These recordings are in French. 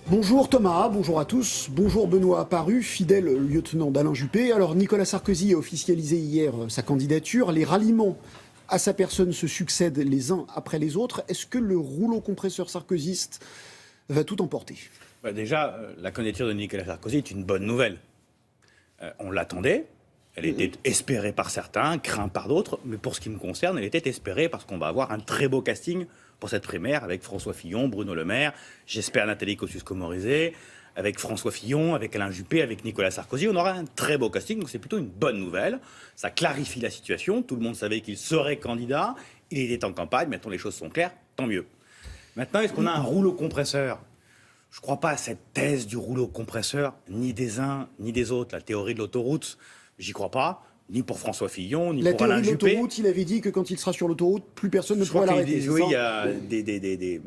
Bonjour Thomas, bonjour à tous, bonjour Benoît Apparu, fidèle lieutenant d'Alain Juppé. Alors Nicolas Sarkozy a officialisé hier sa candidature, les ralliements à sa personne se succèdent les uns après les autres. Est-ce que le rouleau compresseur sarkozyste va tout emporter ? Déjà, la candidature de Nicolas Sarkozy est une bonne nouvelle. On l'attendait, elle était espérée par certains, crainte par d'autres, mais pour ce qui me concerne, elle était espérée parce qu'on va avoir un très beau casting pour cette primaire avec François Fillon, Bruno Le Maire, j'espère Nathalie Kosciusko-Morizet, avec François Fillon, avec Alain Juppé, avec Nicolas Sarkozy. On aura un très beau casting, donc c'est plutôt une bonne nouvelle. Ça clarifie la situation, tout le monde savait qu'il serait candidat, il était en campagne, maintenant les choses sont claires, tant mieux. Maintenant, est-ce qu'on a un rouleau compresseur ? Je ne crois pas à cette thèse du rouleau compresseur, ni des uns, ni des autres. La théorie de l'autoroute, j'y crois pas, ni pour François Fillon, ni pour Alain Juppé. La théorie de l'autoroute, il avait dit que quand il sera sur l'autoroute, plus personne ne pourra l'arrêter. Oui, il y a des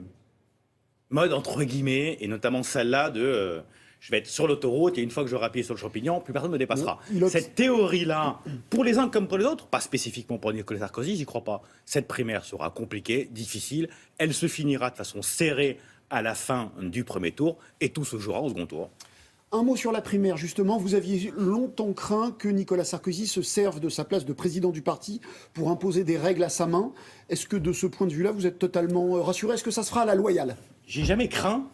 modes entre guillemets, et notamment celle-là de je vais être sur l'autoroute et une fois que j'aurai appuyé sur le champignon, plus personne ne me dépassera. Cette théorie-là, pour les uns comme pour les autres, pas spécifiquement pour Nicolas Sarkozy, j'y crois pas. Cette primaire sera compliquée, difficile, elle se finira de façon serrée à la fin du premier tour et tout se jouera au second tour. Un mot sur la primaire, justement. Vous aviez longtemps craint que Nicolas Sarkozy se serve de sa place de président du parti pour imposer des règles à sa main. Est-ce que de ce point de vue-là, vous êtes totalement rassuré ? Est-ce que ça se fera à la loyale ? J'ai jamais craint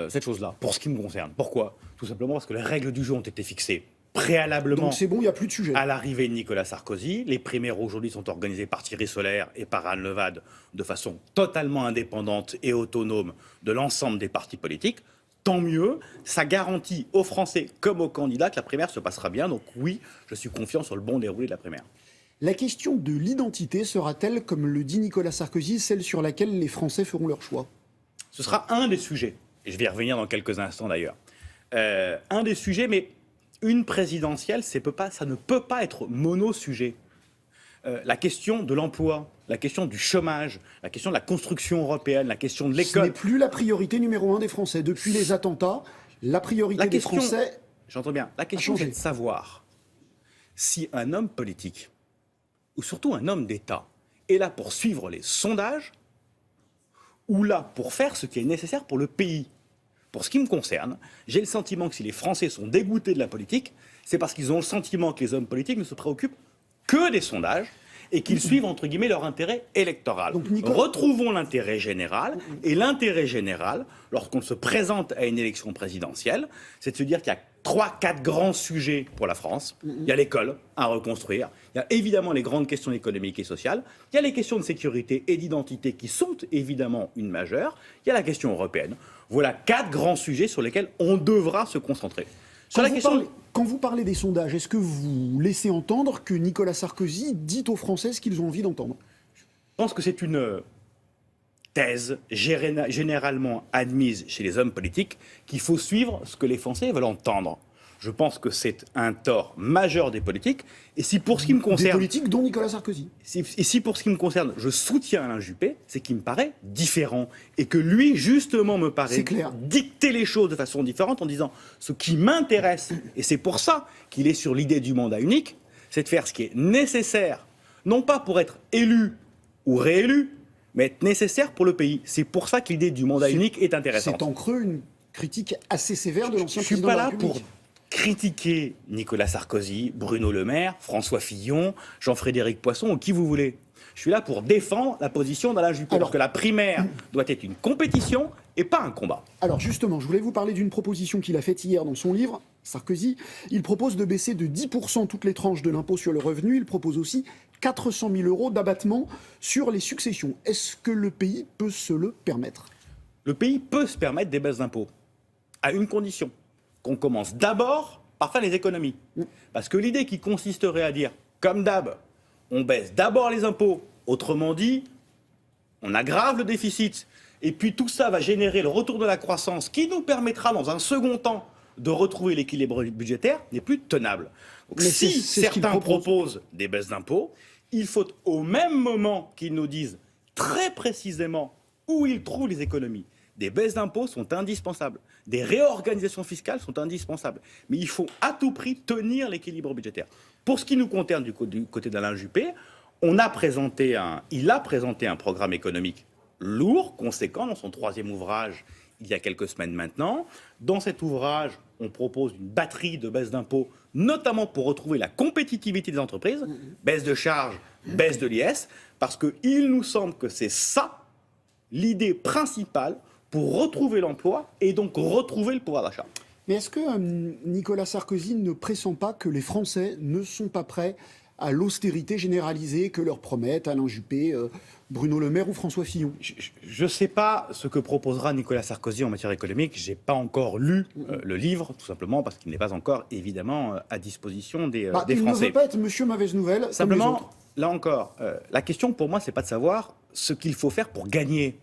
cette chose-là, pour ce qui me concerne. Pourquoi ? Tout simplement parce que les règles du jeu ont été fixées préalablement. Donc c'est bon, il n'y a plus de sujet. À l'arrivée de Nicolas Sarkozy, les primaires aujourd'hui sont organisées par Thierry Solaire et par Anne Levade de façon totalement indépendante et autonome de l'ensemble des partis politiques. Tant mieux, ça garantit aux Français comme aux candidats que la primaire se passera bien. Donc oui, je suis confiant sur le bon déroulé de la primaire. La question de l'identité sera-t-elle, comme le dit Nicolas Sarkozy, celle sur laquelle les Français feront leur choix ? Ce sera un des sujets, et je vais y revenir dans quelques instants d'ailleurs. Un des sujets, mais une présidentielle, ça ne peut pas être mono-sujet. La question de l'emploi, la question du chômage, la question de la construction européenne, la question de l'école. Ce n'est plus la priorité numéro 1 des Français. Depuis les attentats, la priorité des Français... J'entends bien. La question, c'est de savoir si un homme politique, ou surtout un homme d'État, est là pour suivre les sondages ou là pour faire ce qui est nécessaire pour le pays. Pour ce qui me concerne, j'ai le sentiment que si les Français sont dégoûtés de la politique, c'est parce qu'ils ont le sentiment que les hommes politiques ne se préoccupent que des sondages et qu'ils suivent, entre guillemets, leur intérêt électoral. Donc, retrouvons l'intérêt général. Et l'intérêt général, lorsqu'on se présente à une élection présidentielle, c'est de se dire qu'il y a 3-4 grands sujets pour la France. Il y a l'école à reconstruire. Il y a évidemment les grandes questions économiques et sociales. Il y a les questions de sécurité et d'identité qui sont évidemment une majeure. Il y a la question européenne. Voilà 4 grands sujets sur lesquels on devra se concentrer. Quand vous parlez des sondages, est-ce que vous laissez entendre que Nicolas Sarkozy dit aux Français ce qu'ils ont envie d'entendre ? Je pense que c'est une thèse généralement admise chez les hommes politiques qu'il faut suivre ce que les Français veulent entendre. Je pense que c'est un tort majeur des politiques. Et si pour ce qui me concerne... Des politiques dont Nicolas Sarkozy. Et si pour ce qui me concerne, je soutiens Alain Juppé, c'est qu'il me paraît différent. Et que lui, justement, me paraît dicter les choses de façon différente en disant ce qui m'intéresse, et c'est pour ça qu'il est sur l'idée du mandat unique, c'est de faire ce qui est nécessaire, non pas pour être élu ou réélu, mais être nécessaire pour le pays. C'est pour ça que l'idée du mandat unique est intéressante. C'est en creux une critique assez sévère de l'ancien président de la République. Je ne suis pas là pour critiquer Nicolas Sarkozy, Bruno Le Maire, François Fillon, Jean-Frédéric Poisson ou qui vous voulez. Je suis là pour défendre la position d'Alain Juppé. Alors que la primaire doit être une compétition et pas un combat. Alors justement, je voulais vous parler d'une proposition qu'il a faite hier dans son livre, Sarkozy. Il propose de baisser de 10% toutes les tranches de l'impôt sur le revenu. Il propose aussi 400 000 € d'abattement sur les successions. Est-ce que le pays peut se le permettre ? Le pays peut se permettre des baisses d'impôts, à une condition, qu'on commence d'abord par faire les économies. Parce que l'idée qui consisterait à dire, comme d'hab, on baisse d'abord les impôts, autrement dit, on aggrave le déficit, et puis tout ça va générer le retour de la croissance qui nous permettra dans un second temps de retrouver l'équilibre budgétaire, n'est plus tenable. Donc, si certains proposent des baisses d'impôts, il faut au même moment qu'ils nous disent très précisément où ils trouvent les économies. Des baisses d'impôts sont indispensables. Des réorganisations fiscales sont indispensables. Mais il faut à tout prix tenir l'équilibre budgétaire. Pour ce qui nous concerne du côté d'Alain Juppé, il a présenté un programme économique lourd, conséquent. Dans son 3e ouvrage, il y a quelques semaines maintenant. Dans cet ouvrage, on propose une batterie de baisses d'impôts, notamment pour retrouver la compétitivité des entreprises, baisse de charges, baisse de l'IS, parce qu'il nous semble que c'est ça l'idée principale pour retrouver l'emploi et donc retrouver le pouvoir d'achat. Mais est-ce que Nicolas Sarkozy ne pressent pas que les Français ne sont pas prêts à l'austérité généralisée que leur promettent Alain Juppé, Bruno Le Maire ou François Fillon? Je ne sais pas ce que proposera Nicolas Sarkozy en matière économique. Je n'ai pas encore lu le livre, tout simplement parce qu'il n'est pas encore, évidemment, à disposition des Français. Il ne veut pas être monsieur mauvaise nouvelle. Simplement, là encore, la question pour moi, ce n'est pas de savoir ce qu'il faut faire pour gagner.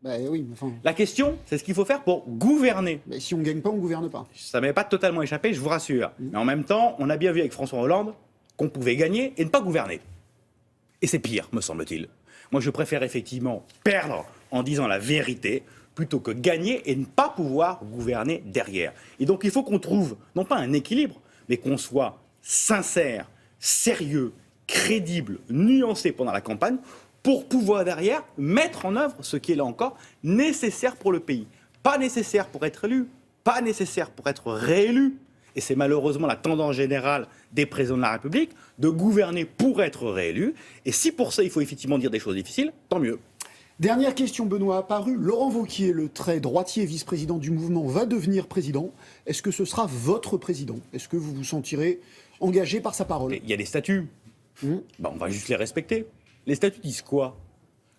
Oui, enfin... La question, c'est ce qu'il faut faire pour gouverner. Mais si on ne gagne pas, on ne gouverne pas. Ça ne m'est pas totalement échappé, je vous rassure. Mais en même temps, on a bien vu avec François Hollande qu'on pouvait gagner et ne pas gouverner. Et c'est pire, me semble-t-il. Moi, je préfère effectivement perdre en disant la vérité plutôt que gagner et ne pas pouvoir gouverner derrière. Et donc, il faut qu'on trouve, non pas un équilibre, mais qu'on soit sincère, sérieux, crédible, nuancé pendant la campagne pour pouvoir derrière mettre en œuvre ce qui est là encore nécessaire pour le pays. Pas nécessaire pour être élu, pas nécessaire pour être réélu. Et c'est malheureusement la tendance générale des présidents de la République, de gouverner pour être réélu. Et si pour ça, il faut effectivement dire des choses difficiles, tant mieux. Dernière question, Benoît, apparue. Laurent Wauquiez, le très droitier vice-président du mouvement, va devenir président. Est-ce que ce sera votre président? Est-ce que vous vous sentirez engagé par sa parole? Il y a des statuts. On va juste les respecter. Les statuts disent quoi?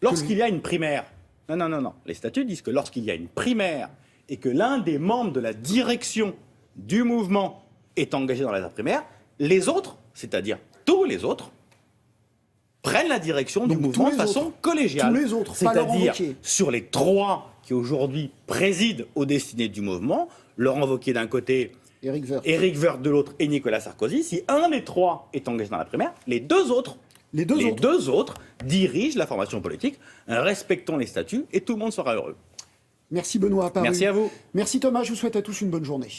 Lorsqu'il y a une primaire. Non. Les statuts disent que lorsqu'il y a une primaire et que l'un des membres de la direction du mouvement est engagé dans la primaire, les autres, c'est-à-dire tous les autres, prennent la direction du mouvement de façon collégiale. Tous les autres, c'est-à-dire sur les 3 qui aujourd'hui président aux destinées du mouvement, Laurent Wauquiez d'un côté, Éric Woerth de l'autre et Nicolas Sarkozy, si un des 3 est engagé dans la primaire, les deux autres dirigent la formation politique, respectons les statuts et tout le monde sera heureux. Merci Benoît. Merci à vous. Merci Thomas, je vous souhaite à tous une bonne journée.